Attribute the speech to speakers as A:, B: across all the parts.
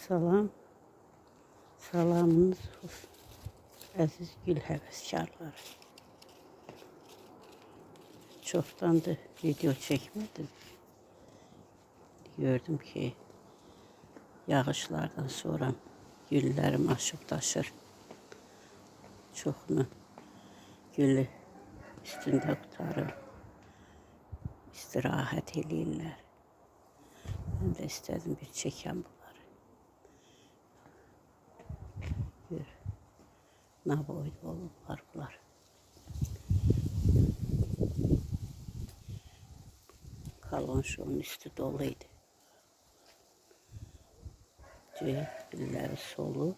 A: Salam, salamınız olsun. Əziz gül həvəskarları. Çoxdandır video çəkmədim. Gördüm ki, yağışlardan sonra güllərim aşıb daşır. Çoxunu gülü üstündə qutarıb istirahət eləyirlər. Mən də istədim bir çəkəm bunları. Gör, nə boyda olublar bunlar. Kalonşonun üstü doluydu. Gülləri solur.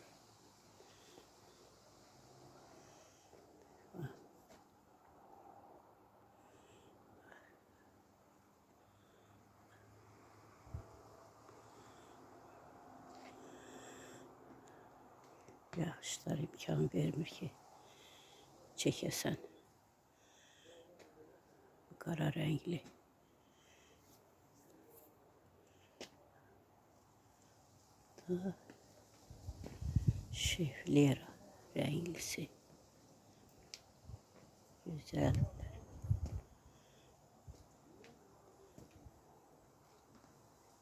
A: Yağışlar imkan vermir ki çəkəsən. Qara rəngli. Şeflera renglisi. Güzel.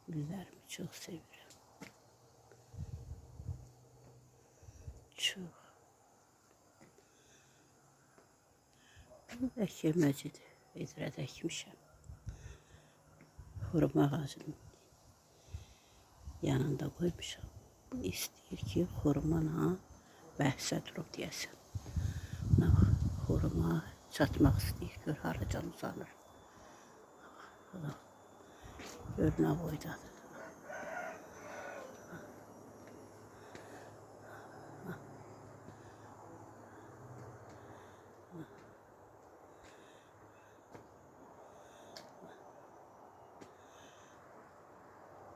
A: Güllerimi çok seviyorum. Çok. Bu əkilməcidir. Vedrədə əkmişəm. Xurma ağacının yanında qoymuşam. Bu istəyir ki, xurmana bəhsə durub deyəsən. Xurma çatmaq istəyir. Gör, haracan uzanır. Gör, nə boydadır.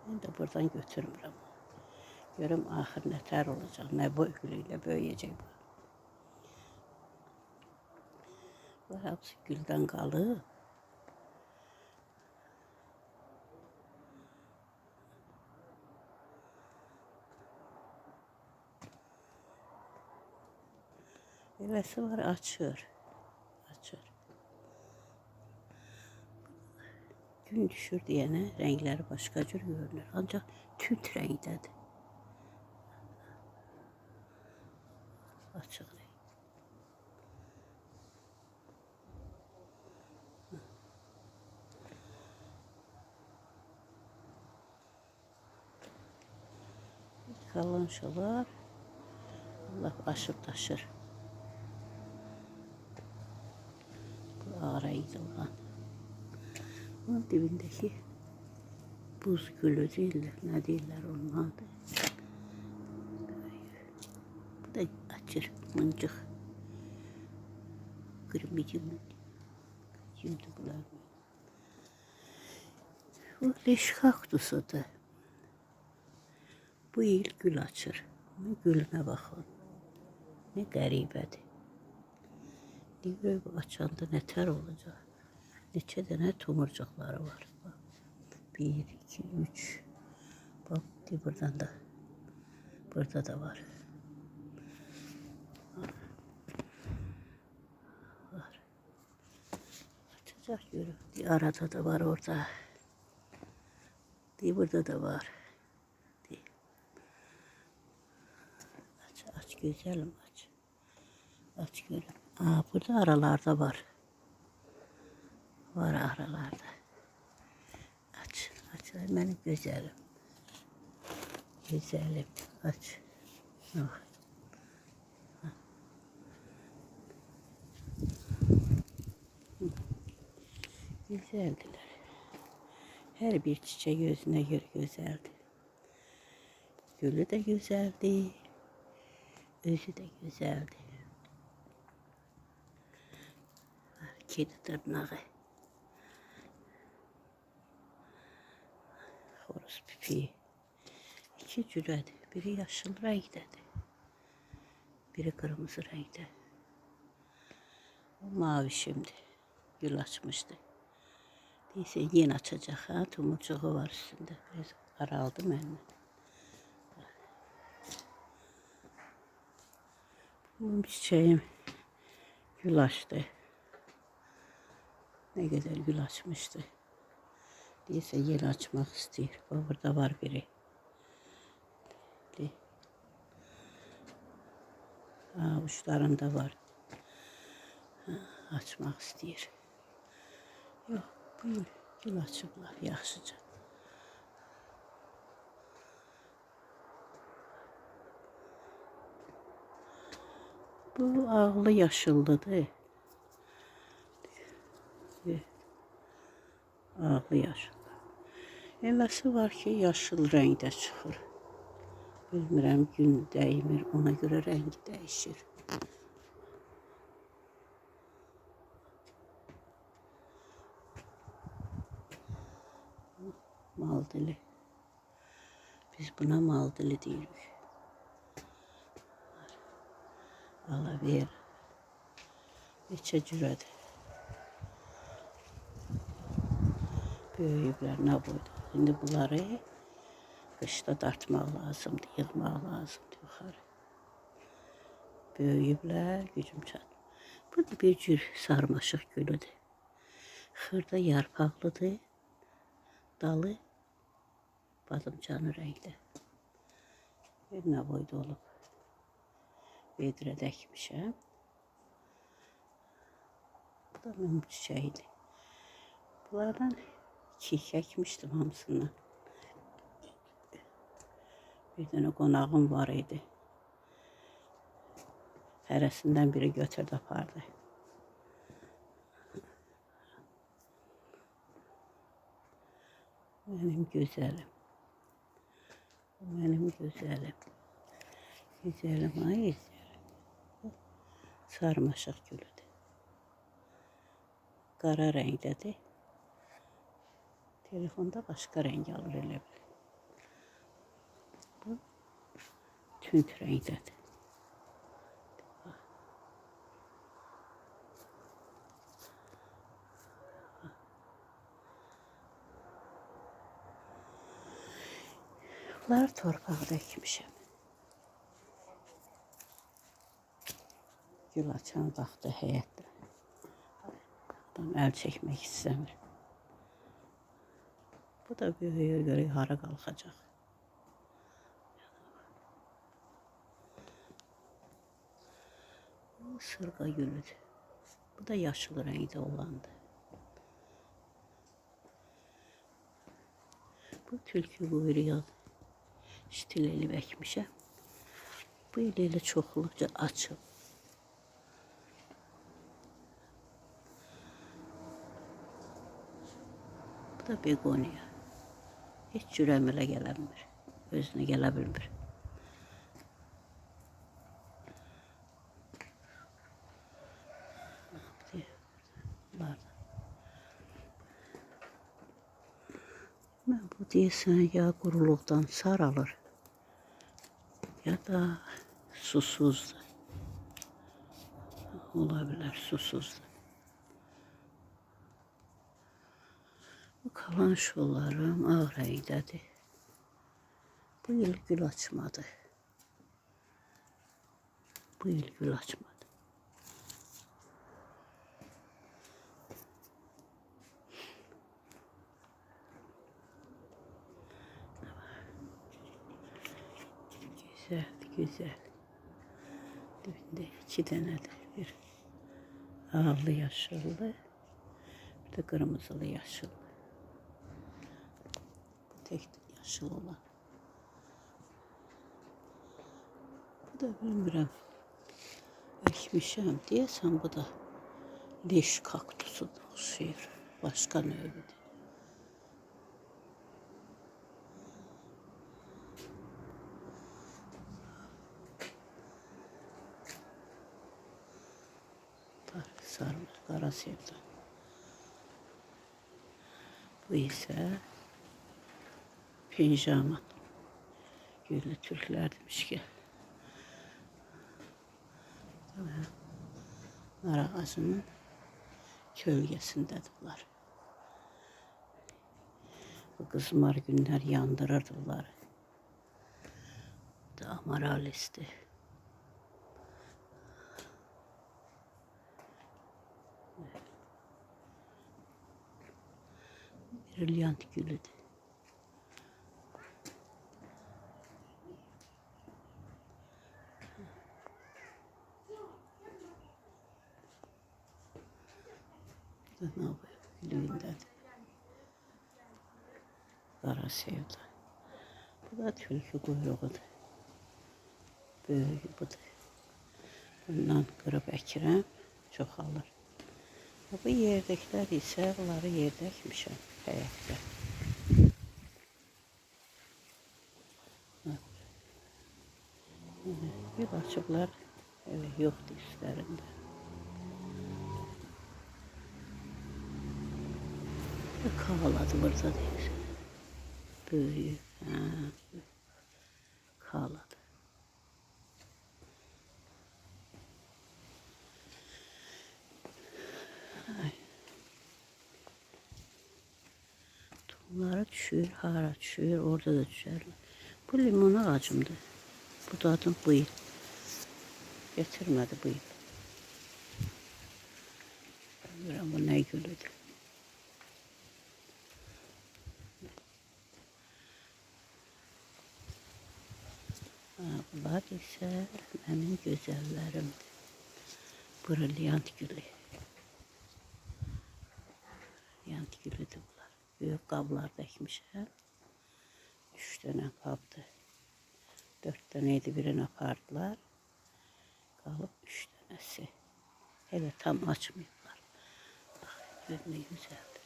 A: Ben de buradan götürmürəm. Görüm axır nətər olacaq, nə boyuyla böyüyəcək bu. Bu hepsi güldən qalıb. Eləsi var, açır. Gün düşür deyənə rəngləri başqa cür görünür. Ancaq tünd rəngdədir. Açıq rəng. Kalonşalar Allah aşıb daşır. Bu ağ rəngdə olan. Bunun dibindeki buz gülü deyirlər, nə deyirlər onun adı. Bu da açır, mıncıq. Qırmızı kimdir bunlar? Bu leş kaktusudur. Bu il gül açır. Gülünə baxın. Ne qəribədir. Deyir, bu açanda nətər olacaq? Neçə dənə tomurcuqları var. 1, 2, 3. Bak, buradan da. Burada da var. Var. Açacak görün. Arada da var orada. Burada da var. Aç güzelim aç. Aç görün. Burada aralarda var. Var aralarda. Aç. Benim güzelim. Güzelim. Aç. Oh. Güzeldiler. Her bir çiçek özüne göre güzeldi. Gülü de güzeldi. Özü de güzeldi. Kedi tırnağı. Xoruz pipi. İki cürədir. Biri yaşıl rəngdədir. Biri kırmızı rəngdə. O mavişimdir. Gül açmışdı. Deyirsə yeni açacaq. Tomurcuğu var üstündə. Biraz qaraldı məndən. Bu çiçeğim gül açtı. Ne kadar gül açmıştı. Değilse yeni açmak istiyor. Burada var biri. Uçlarında var. Açmak istiyor. Yok, bu gül açıblar yaxşıca. Bu ağlı yaşıllıdır. Ağlı yaşıl. Eləsi var ki, yaşıl rəngdə çıxır. Bilmirəm, gün dəymir, ona görə rəngi dəyişir. Maldili. Biz buna maldili deyirik. Alaver. Neçə cürədir. Böyüyüblər nə boyda. İndi bunları qışda dartmaq lazımdır, yığmaq lazımdır yuxarı. Böyüyüblər, gücüm çatmır. Bu da bir cür sarmaşıq gülüdür. Xırda yarpaqlıdır. Dalı badımcanı rəngdə. Bir nə boyda olub. Vedrədə əkmişəm. Bu da mənim çiçəyidir. Bunlardan iki əkmişdim hamısından. Bir dənə qonağım var idi. Hərəsindən biri götürdü apardı. Mənim gözəlim. Mənim gözəlim. Gözəlim, ay gözəlim. Sarmaşıq gülüdür. Qara rəngdədir. Telefonda başqa rəng alır elə bil. Bu tünd rəngdədir. Bunları torpaqda əkmişəm. Gül açan vaxtı həyətdə. Adam əl çəkmək istəmir. Bu da böyüyə görə hara qalxacaq. Bu sırğa gülüdür. Bu da yaşıl rəngdə olandır. Bu tülkü quyruğu stil elib əkmişəm. Bu il elə çoxluqca açıb. Bu da begoniya. Heç cür əmələ gələnmir. Özünə gələ bilmir. Mən bu deyəsən ya quruluqdan saralır, ya da susuzdur. Ola bilər, susuzdur. Bu kalan şollarım ağ rəngdədir. Bu il gül açmadı. Bu il gül açmadı. Güzel, güzel. Dibində iki dənədir. Bir ağlı yaşıllı, bir de kırmızılı yaşıllı. Bu tek yaşıl olan. Bu da bilmirəm. Əkmişəm deyəsən, bu da leş kaktusuna oxşayır. Başqa növüdür. Sarmış, qara sevda. Bu isə pinjaman. Güllü Türklər demiş ki. Nar ağacının kölgəsindədir bunlar. Bu qızmar günlər yandırırdı bunları. Bu da amaralisdir. Brilyant gülüdür. Ne gülüğündədir. Qara sevda. Bu da tülkü quyruğudur. Böyüyü budur. Bundan qırıb əkirəm, çoxalır. Bu yerdəkilər isə bunları yerdə əkmişəm həyətdə. Bir açıblar, yoxdur üstlərində. Kavaladı burada deyir. Böyüyü, kavaladı. Tohumları düşür, hara düşür, orada da düşerler. Bu limon ağacımdır. Bu da adım bu yıl. Getirmedi bu yıl. Bilmiyorum bu ne gülüdür. Bunlar isə mənim gözəllərimdir. Brilyant gülü. Brilyant gülüdür bunlar. Büyük qablarda əkmişəm. 3 dənə qabdır. 4 dənə idi, birini apardılar. Qalıb 3 dənəsi. Hələ tam açmayıblar. Bax, gör nə gözəldir.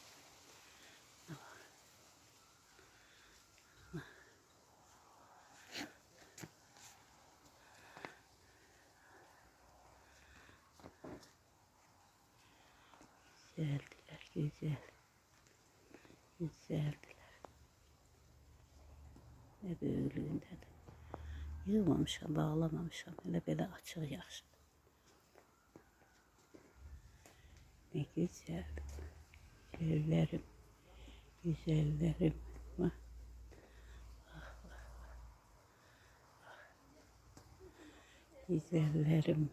A: Güzeldiler, güzel. Güzeldiler. Ne böyüklüğündedir. Yığmamışam, bağlamamışam. Hele böyle açıq yaxşı. Ne güzel. Güzellerim. Güzellerim. Bak. Güzellerim.